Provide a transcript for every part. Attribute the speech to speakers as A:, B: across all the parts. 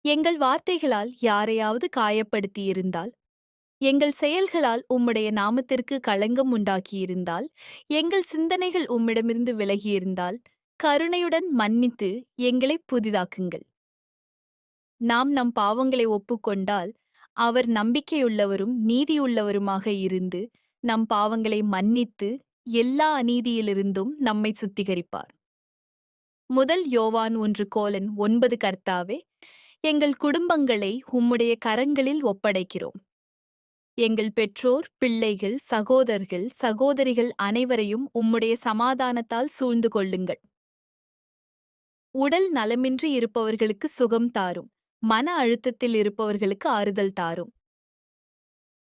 A: எங்கள் வார்த்தைகளால் யாரையாவது காயப்படுத்தியிருந்தால், எங்கள் செயல்களால் உம்முடைய நாமத்திற்கு களங்கம் உண்டாக்கியிருந்தால், எங்கள் சிந்தனைகள் உம்மிடமிருந்து விலகியிருந்தால், கருணையுடன் மன்னித்து எங்களைப் புதிதாக்குங்கள். நாம் நம் பாவங்களை ஒப்புக்கொண்டால், அவர் நம்பிக்கையுள்ளவரும் நீதியுள்ளவருமாக இருந்து, நம் பாவங்களை மன்னித்து, எல்லா அநீதியிலிருந்தும் நம்மைச் சுத்திகரிப்பார். முதல் யோவான் 1:9 கர்த்தாவே, எங்கள் குடும்பங்களை உம்முடைய கரங்களில் ஒப்படைக்கிறோம். எங்கள் பெற்றோர், பிள்ளைகள், சகோதரர்கள், சகோதரிகள் அனைவரையும் உம்முடைய சமாதானத்தால் சூழ்ந்து கொள்ளுங்கள். உடல் நலமின்றி இருப்பவர்களுக்கு சுகம் தாரும். மன அழுத்தத்தில் இருப்பவர்களுக்கு ஆறுதல் தாரும்.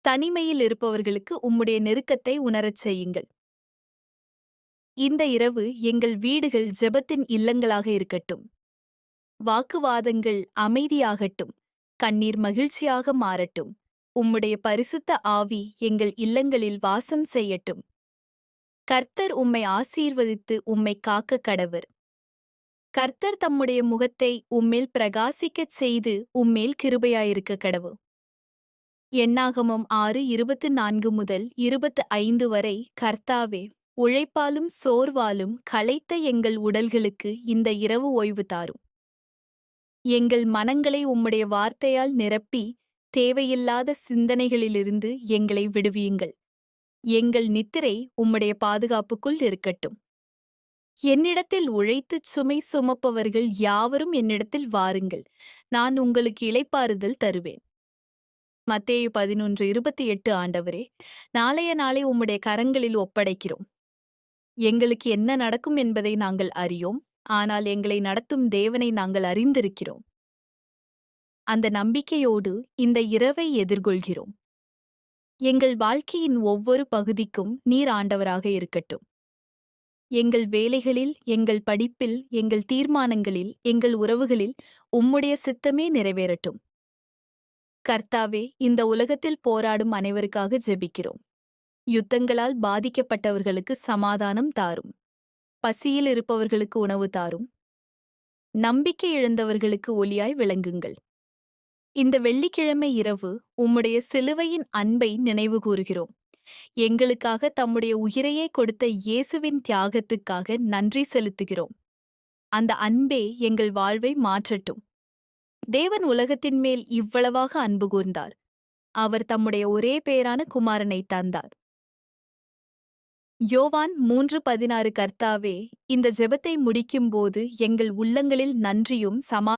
A: தனிமையில் இருப்பவர்களுக்கு உம்முடைய நெருக்கத்தை உணரச் செய்யுங்கள். இந்த இரவு எங்கள் வீடுகள் ஜெபத்தின் இல்லங்களாக இருக்கட்டும். வாக்குவாதங்கள் அமைதியாகட்டும். கண்ணீர் மகிழ்ச்சியாக மாறட்டும். உம்முடைய பரிசுத்த ஆவி எங்கள் இல்லங்களில் வாசம் செய்யட்டும். கர்த்தர் உம்மை ஆசீர்வதித்து உம்மை காக்க கடவர். கர்த்தர் தம்முடைய முகத்தை உம்மேல் பிரகாசிக்கச் செய்து உம்மேல் கிருபையாயிருக்க கடவு. எண்ணாகமம் 6:24 முதல் 25 வரை. கர்த்தாவே, உழைப்பாலும் சோர்வாலும் களைத்த எங்கள் உடல்களுக்கு இந்த இரவு ஓய்வு தாரும். எங்கள் மனங்களை உம்முடைய வார்த்தையால் நிரப்பி, தேவையில்லாத சிந்தனைகளிலிருந்து எங்களை விடுவியுங்கள். எங்கள் நித்திரை உம்முடைய பாதுகாப்புக்குள் இருக்கட்டும். என்னிடத்தில் உழைத்துச் சுமை சுமப்பவர்கள் யாவரும் என்னிடத்தில் வாருங்கள், நான் உங்களுக்கு இளைப்பாறுதல் தருவேன். மத்தேயு 11:28. ஆண்டவரே, நாளைய நாளை உம்முடைய கரங்களில் ஒப்படைக்கிறோம். எங்களுக்கு என்ன நடக்கும் என்பதை நாங்கள் அறியோம், ஆனால் எங்களை நடத்தும் தேவனை நாங்கள் அறிந்திருக்கிறோம். அந்த நம்பிக்கையோடு இந்த இரவை எதிர்கொள்கிறோம். எங்கள் வாழ்க்கையின் ஒவ்வொரு பகுதிக்கும் நீர் ஆண்டவராக இருக்கட்டும். எங்கள் வேலைகளில், எங்கள் படிப்பில், எங்கள் தீர்மானங்களில், எங்கள் உறவுகளில் உம்முடைய சித்தமே நிறைவேறட்டும். கர்த்தாவே, இந்த உலகத்தில் போராடும் அனைவருக்காக ஜெபிக்கிறோம். யுத்தங்களால் பாதிக்கப்பட்டவர்களுக்கு சமாதானம் தாரும். பசியில் இருப்பவர்களுக்கு உணவு தாரும். நம்பிக்கை இழந்தவர்களுக்கு ஒளியாய் விளங்குங்கள். இந்த வெள்ளிக்கிழமை இரவு உம்முடைய சிலுவையின் அன்பை நினைவுகூருகிறோம். எங்களுக்காக தம்முடைய உயிரையே கொடுத்த இயேசுவின் தியாகத்துக்காக நன்றி செலுத்துகிறோம். அந்த அன்பே எங்கள் வாழ்வை மாற்றட்டும். தேவன் உலகத்தின் மேல் இவ்வளவாக அன்பு கூர்ந்தார். அவர் தம்முடைய ஒரே பேரான குமாரனை தந்தார். யோவான் 3:16. கர்த்தாவே, இந்த ஜெபத்தை முடிக்கும்போது எங்கள் உள்ளங்களில் நன்றியும்